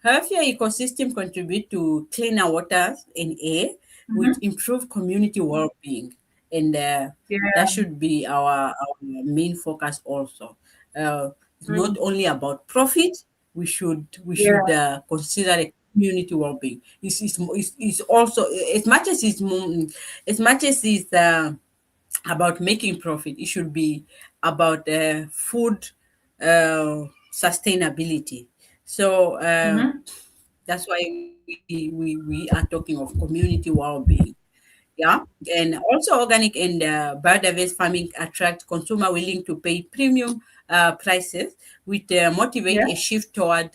healthier ecosystem contribute to cleaner water and air, which Hmm. improve community well-being, and that Yeah. should be our main focus also. It's not Mm. only about profit. We should Yeah. consider the community well-being. It's also as much as it's about making profit. It should be about food sustainability. So Hmm. that's why we are talking of community well-being. Yeah, and also organic and biodiverse farming attract consumer willing to pay premium prices, which motivate Yeah. a shift toward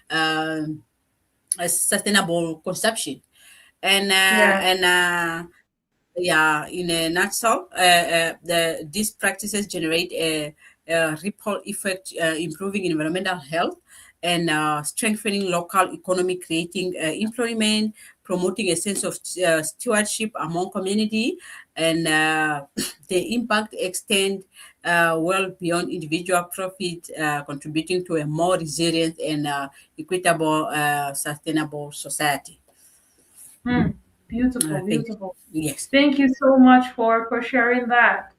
um sustainable consumption. Yeah. And yeah, in a nutshell, these practices generate a ripple effect, improving environmental health and strengthening local economy, creating employment, promoting a sense of stewardship among community, and the impact extend well beyond individual profit, contributing to a more resilient and equitable, sustainable society. Hmm. Beautiful, Thank you. beautiful. Yes. Thank you so much for sharing that.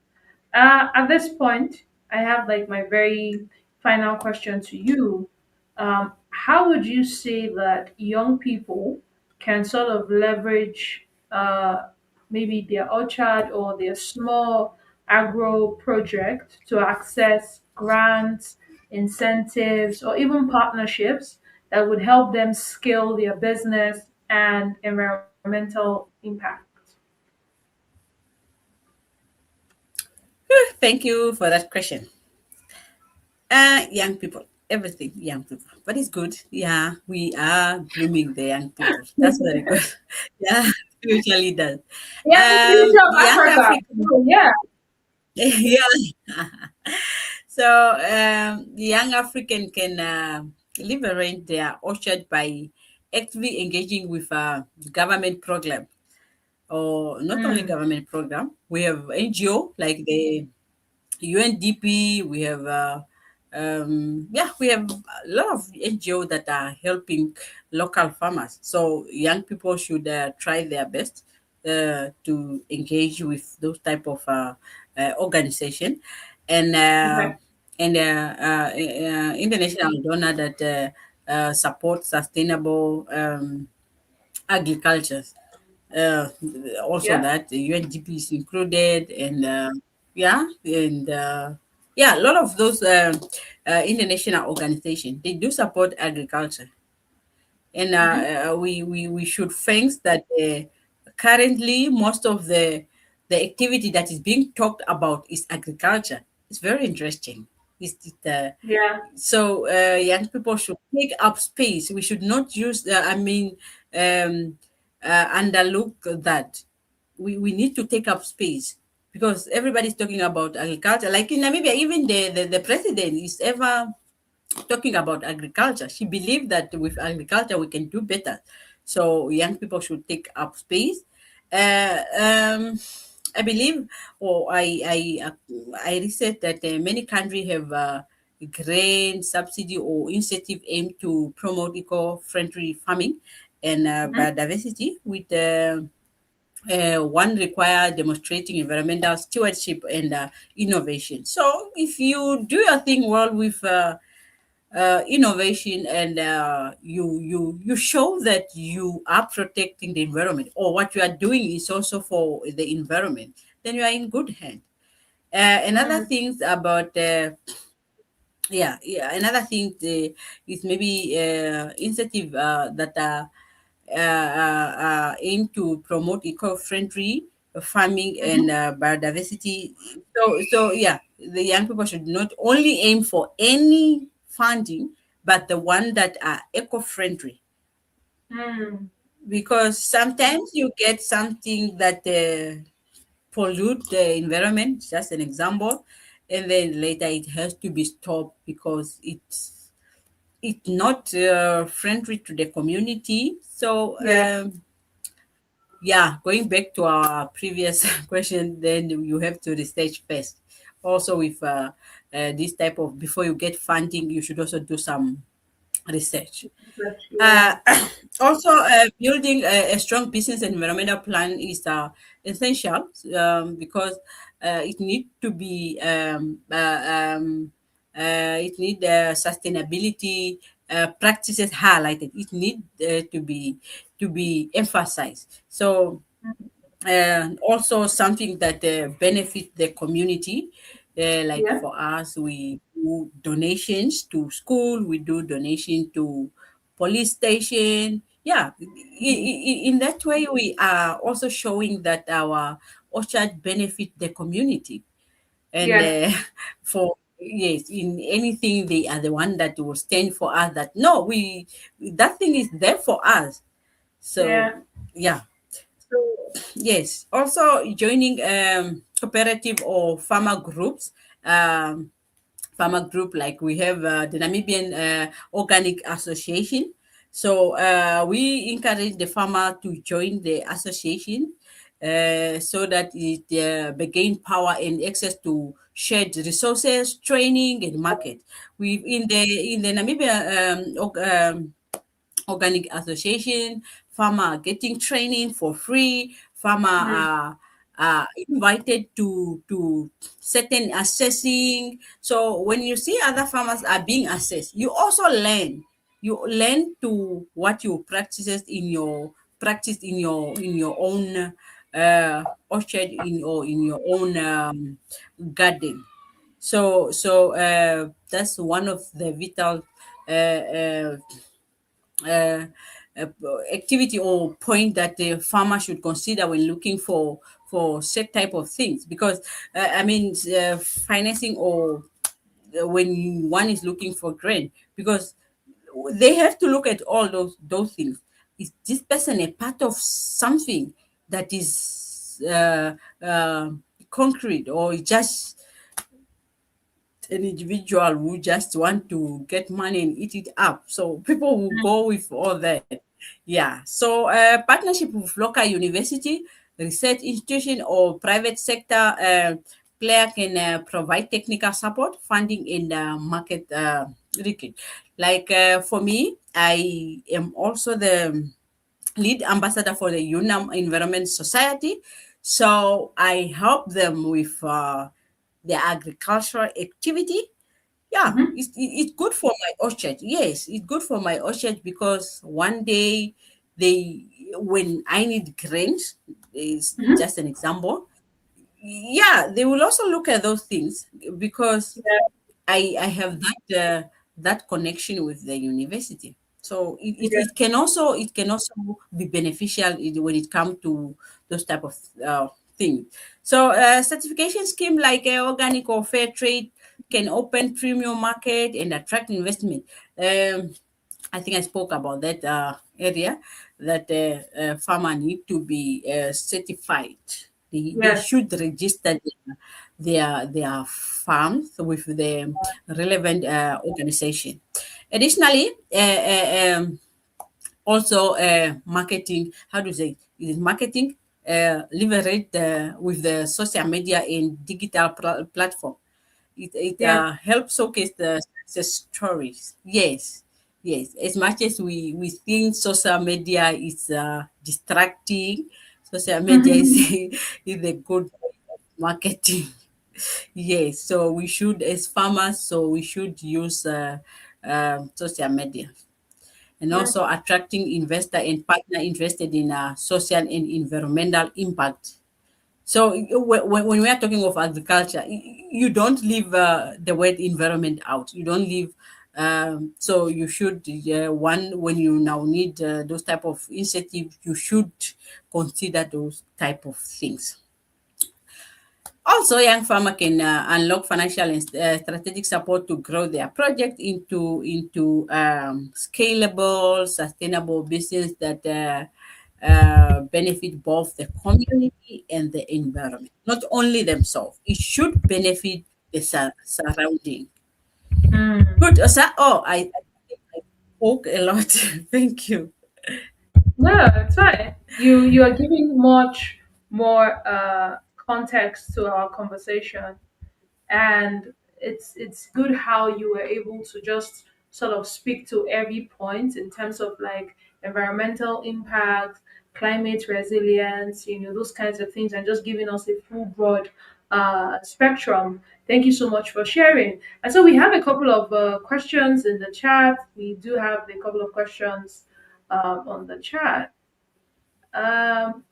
At this point, I have like my very final question to you. How would you say that young people can sort of leverage maybe their orchard or their small agro project to access grants, incentives, or even partnerships that would help them scale their business and environmental impact? Thank you for that question. Young people, everything young people, but it's good. Yeah, we are grooming the young people. That's very good. Yeah, future leaders. Yeah, the future of Young Africa. African. Oh, yeah. Yeah. So the young African can liberate their orchard by actively engaging with government program, or not only Mm, government program. We have NGO like the UNDP. We have we have a lot of NGO that are helping local farmers. So young people should try their best to engage with those type of organization, and okay. international donor that support sustainable agriculture. Uh, Also Yeah. that the UNDP is included, and yeah, a lot of those international organizations, they do support agriculture, and Mm-hmm. we should thanks that currently most of the activity that is being talked about is agriculture. It's very interesting. Yeah. So young people should take up space. We should not use um, underlook that. We need to take up space, because everybody's talking about agriculture, like in Namibia. Even the president is ever talking about agriculture. She believed that with agriculture we can do better. So young people should take up space. Uh, um, I believe, or I researched that many countries have grant subsidy or incentive aimed to promote eco-friendly farming and Mm-hmm. biodiversity, with one require demonstrating environmental stewardship and innovation. So if you do your thing well with innovation, and you show that you are protecting the environment, or what you are doing is also for the environment, then you are in good hand. Another Mm, things about another thing is maybe initiative that aim to promote eco-friendly farming mm-hmm. and biodiversity. So yeah, the young people should not only aim for any funding, but the one that are eco-friendly, Mm, because sometimes you get something that pollute the environment, just an example, and then later it has to be stopped because it's not friendly to the community. So yeah. yeah, going back to our previous question, then you have to research first. Also, with this type of, before you get funding, you should also do some research. Yeah. Uh, Also, building a strong business and environmental plan is essential, because it need to be it need sustainability practices highlighted. It need to be emphasized. So also something that benefit the community. Like Yeah. for us, we do donations to school, we do donation to police station. Yeah, in that way, we are also showing that our orchard benefit the community, and Yeah. for yes, in anything they are the one that will stand for us. That no, we that thing is there for us. So Yeah. yeah. So yes, also joining cooperative or farmer groups, um, farmer group, like we have the Namibian Organic Association. So we encourage the farmer to join the association so that it gain power and access to shared resources, training, and market. We in the Namibia Organic Association, farmer are getting training for free. Farmer Mm. are invited to certain assessing. So when you see other farmers are being assessed, you also learn. You learn to what you practice in your own orchard in your own garden. So that's one of the vital uh, uh, uh, uh, activity or point that the farmer should consider when looking for set type of things, because financing or when one is looking for grain, because they have to look at all those things. Is this person a part of something that is concrete, or just an individual who just want to get money and eat it up? So people will go with all that. Yeah. So partnership with local university, research institution, or private sector player can provide technical support, funding, and market reach. Like for me, I am also the lead ambassador for the UNAM Environment Society. So I help them with their agricultural activity. Yeah, Mhm. it's good for my orchard. Yes, it's good for my orchard because one day they, when I need grains, is Mhm. just an example. Yeah, they will also look at those things because Yeah. I have that connection with the university. So Yeah. it can also be beneficial when it comes to those type of things. So certification scheme like organic or fair trade can open premium market and attract investment. I think I spoke about that area, that farmer need to be certified. They Yes. should register their farms with the relevant organization. Additionally, also marketing. How do you say? It is marketing leverage with the social media and digital platform. It Yeah. helps showcase the success stories. Yes, yes. As much as we think social media is distracting, social media is Mhm. is a good marketing. Yes, so we should, as farmers, so we should use social media, and Yeah. also attracting investor and partner interested in social and environmental impact. So when we are talking of agriculture, you don't leave the word environment out. You don't leave. So you should one, when you now need those type of initiatives, you should consider those type of things. Also, young farmer can unlock financial and strategic support to grow their project into scalable, sustainable business that benefit both the community and the environment. Not only themselves, it should benefit the surrounding. Mm. Good. I think I spoke a lot. Thank you. No, it's fine. You are giving much more context to our conversation, and it's good how you were able to just sort of speak to every point in terms of like environmental impact, climate resilience, those kinds of things, and just giving us a full broad spectrum. Thank you so much for sharing. And so we have a couple of questions in the chat. We do have a couple of questions on the chat. um,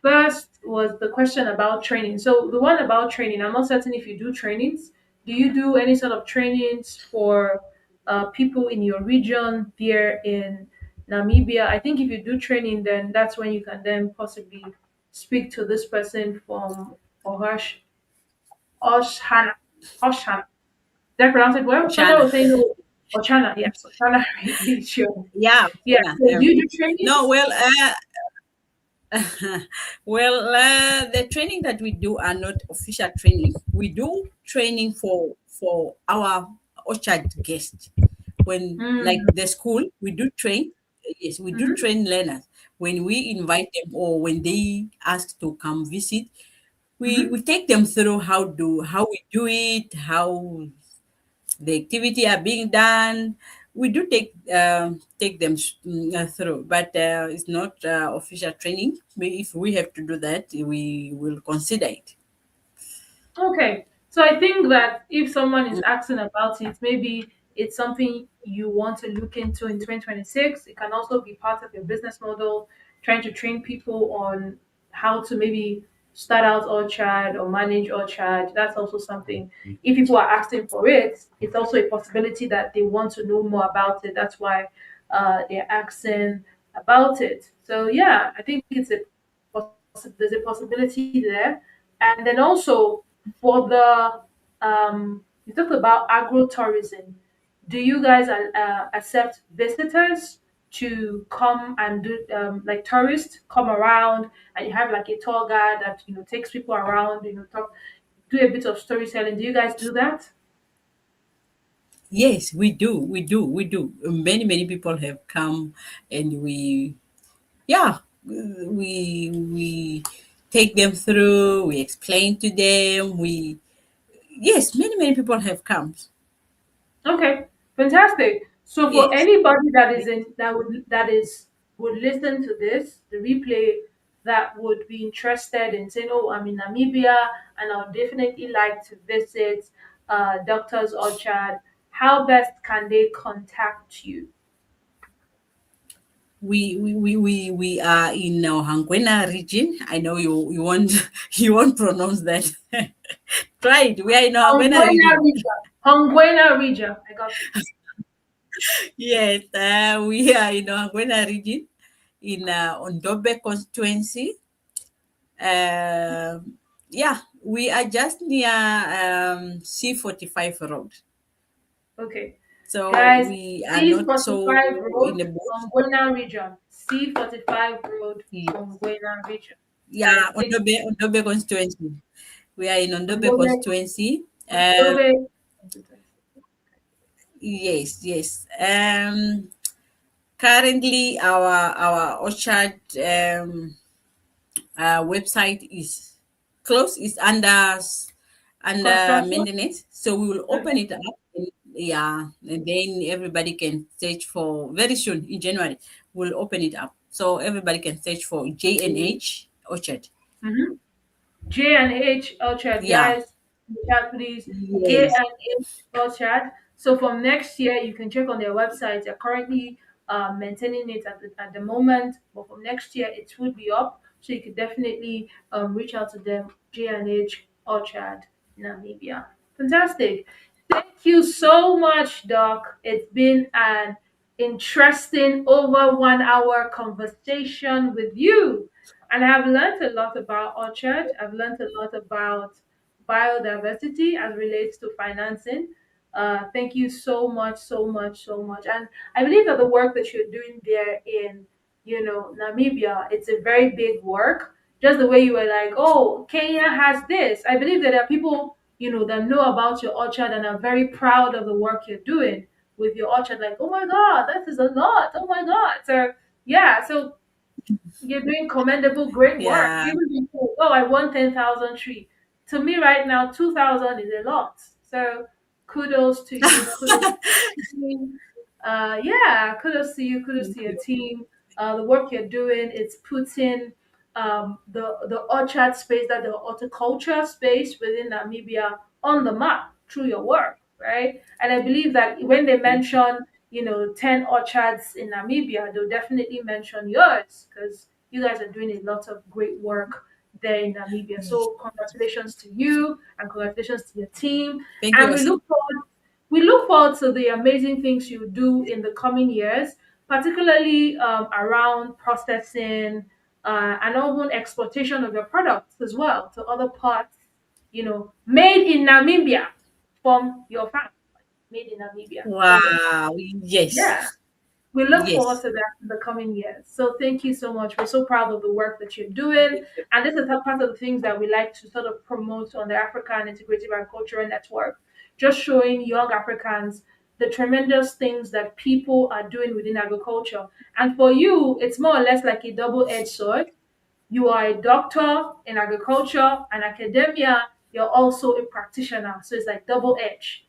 First was the question about training. So the one about training, I'm not certain if you do trainings. Do you do any sort of trainings for people in your region there in Namibia? I think if you do training, then that's when you can then possibly speak to this person from Ohash, Oshana, Oshana. Did I pronounce it well? Someone Shana. was saying Oshana. Yes, Oshana region. Yeah, Yeah. Shana. So do you do No, trainings? well, Well, the training that we do are not official training. We do training for our orchard guests. When like Mm, the school, we do train. Yes, we do mhm, train learners. When we invite them or when they ask to come visit, mhm. we take them through how we do it, how the activity are being done. We do take them through, but it's not official training. If we have to do that, we will consider it. Okay. So I think that if someone is asking about it, maybe it's something you want to look into in 2026. It can also be part of your business model, trying to train people on how to maybe start out orchard or manage orchard. That's also something. If people are asking for it, it's also a possibility that they want to know more about it. That's why they're asking about it. So yeah, I think there's a possibility there. And then also for the you talked about agro-tourism. Do you guys accept visitors to come and do like tourists come around and you have like a tour guide that takes people around, talk, do a bit of storytelling? Do you guys do that? Yes, we do. Many people have come, and yeah, we take them through. We explain to them. We Yes, many people have come. Okay, fantastic. So for Yes. anybody that is in would listen to this, the replay, that would be interested in saying, "Oh, I'm in Namibia and I would definitely like to visit Doctor's Orchard." How best can they contact you? We are in Hangwena region. I know you won't you won't pronounce that. Try it. We are in Hangwena Hongwena region. region. Hongwena region. I got it. Yes, we are in Hangwena region in Ondobe constituency. Yeah, we are just near C45 road. Okay, So guys. we are not so C45 in Road, the bush. Hongwena region. C45 Road, Yes. Hongwena region. All Yeah, right. Take Ondobe constituency. We are in Ondobe Ondobe, constituency. Ondobe. Yes. Currently, our orchard website is closed. Is under Construction. maintenance. So we will open Okay. it up. Yeah, and then everybody can search for very soon in January. We'll open it up so everybody can search for JNH Orchard. Mm-hmm. J and H Orchard, Yeah. guys. In the chat, please. J Yes. and H Orchard. So from next year, you can check on their website. They're currently maintaining it at the moment, but from next year, it will be up. So you could definitely reach out to them. J and H Orchard, Namibia. Fantastic. Thank you so much, Doc. It's been an interesting over 1 hour conversation with you. And I've learned a lot about Orchard. I've learned a lot about biodiversity as relates to financing. Thank you so much, so much, so much. And I believe that the work that you're doing there in, Namibia, it's a very big work. Just the way you were like, oh, Kenya has this. I believe that there are people, that know about your orchard and are very proud of the work you're doing with your orchard. Like, oh my God, that is a lot. Oh my God. So yeah, so you're doing commendable, great work. Yeah. Even before, oh, I want 10,000 tree. To me, right now, 2,000 is a lot. So kudos to you. Kudos to your team. Yeah, kudos to you. Kudos Thank to your you. team. The work you're doing, it's putting the orchard space, that the horticulture space within Namibia on the map through your work, right? And I believe that when they mention 10 orchards in Namibia, they'll definitely mention yours because you guys are doing a lot of great work there in Namibia. So congratulations to you and congratulations to your team. Thank you And also. we look forward to the amazing things you do in the coming years, particularly around processing and even exportation of your products as well to other parts, made in Namibia from your farm, made in Namibia. Love it. Wow. Yeah. Yes. We look forward Yes. to that in the coming years. So thank you so much. We're so proud of the work that you're doing. And this is a part of the things that we like to sort of promote on the African Integrative Agricultural Network, just showing young Africans the tremendous things that people are doing within agriculture. And for you, it's more or less like a double-edged sword. You are a doctor in agriculture and academia, you're also a practitioner. So it's like double edged.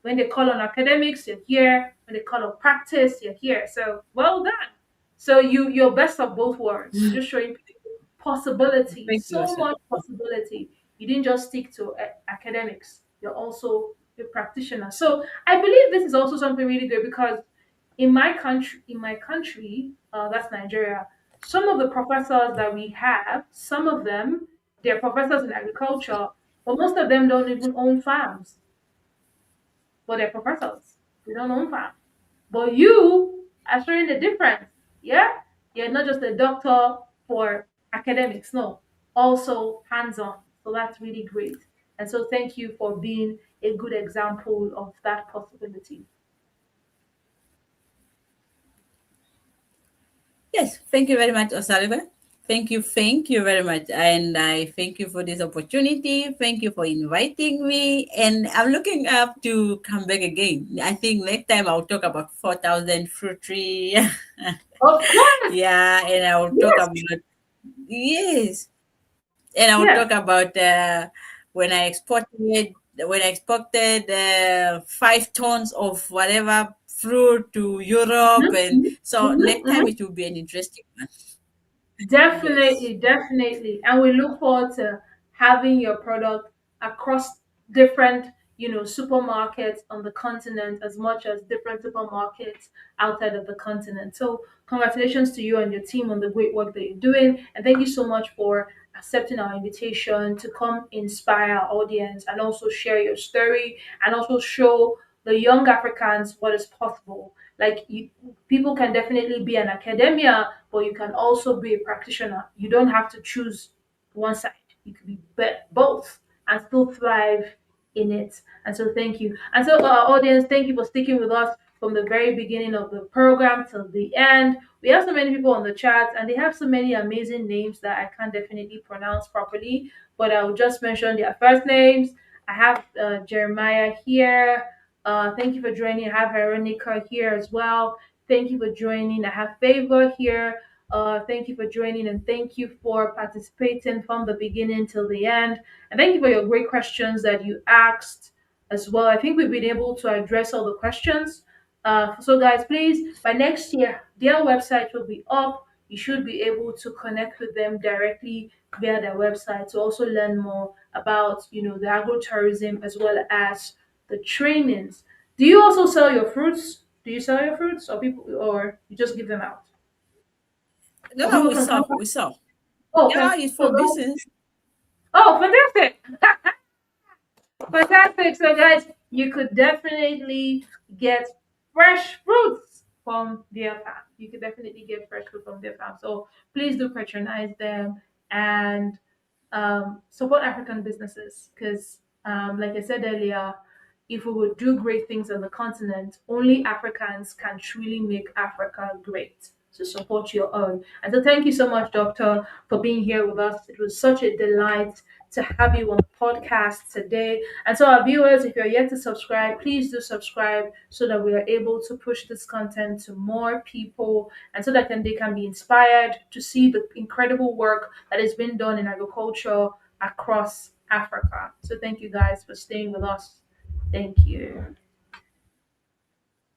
When they call on academics, you're here. When they call on practice, you're here. So well done. So you're best of both worlds. You're just showing possibility, Thank you, so sir. much possibility. You didn't just stick to academics. You're also a practitioner. So I believe this is also something really good because in my country, that's Nigeria. Some of the professors that we have, some of them, they're professors in agriculture, but most of them don't even own farms. But they're professors. They don't own farms. But you are showing the difference. Yeah? You're not just a doctor for academics, no. Also hands-on. So that's really great. And so thank you for being a good example of that possibility. Yes, thank you very much, Osarugue. Thank you very much. And I thank you for this opportunity. Thank you for inviting me. And I'm looking up to come back again. I think next time I'll talk about 4,000 fruit tree. Of course. Yeah, and I will talk Yes. about, yes, and I will Yes. talk about when I exported when I exported 5 tons of whatever fruit to Europe, Mhm, and mhm, so mhm, next time mhm. it will be an interesting one. Yes. Definitely, definitely. And we look forward to having your product across different, supermarkets on the continent as much as different supermarkets outside of the continent. So congratulations to you and your team on the great work that you're doing. And thank you so much for accepting our invitation to come inspire our audience and also share your story and also show the young Africans what is possible. Like people can definitely be an academia, but you can also be a practitioner. You don't have to choose one side. You could be both and still thrive in it. And so, thank you. And so, our audience, thank you for sticking with us from the very beginning of the program till the end. We have so many people on the chat, and they have so many amazing names that I can't definitely pronounce properly, but I will just mention their first names. I have Jeremiah here. Thank you for joining. I have Veronica here as well. Thank you for joining. I have Favor here. Thank you for joining and thank you for participating from the beginning till the end. And thank you for your great questions that you asked as well. I think we've been able to address all the questions. So, guys, please, by next year, their website will be up. You should be able to connect with them directly via their website to also learn more about, the agrotourism as well as the trainings. Do you also sell your fruits? Do you sell your fruits, or people, or you just give them out? No, Or no, people we can come saw, back? we saw. Oh, Yeah, it's so for business. oh, fantastic! Fantastic. So, guys, you could definitely get fresh fruits from their farm. You could definitely get fresh fruit from their farm. So, please do patronize them and support African businesses because, like I said earlier, if we would do great things on the continent, only Africans can truly make Africa great. So support your own. And so thank you so much, Doctor, for being here with us. It was such a delight to have you on the podcast today. And so our viewers, if you're yet to subscribe, please do subscribe so that we are able to push this content to more people and so that then they can be inspired to see the incredible work that has been done in agriculture across Africa. So thank you guys for staying with us. Thank you.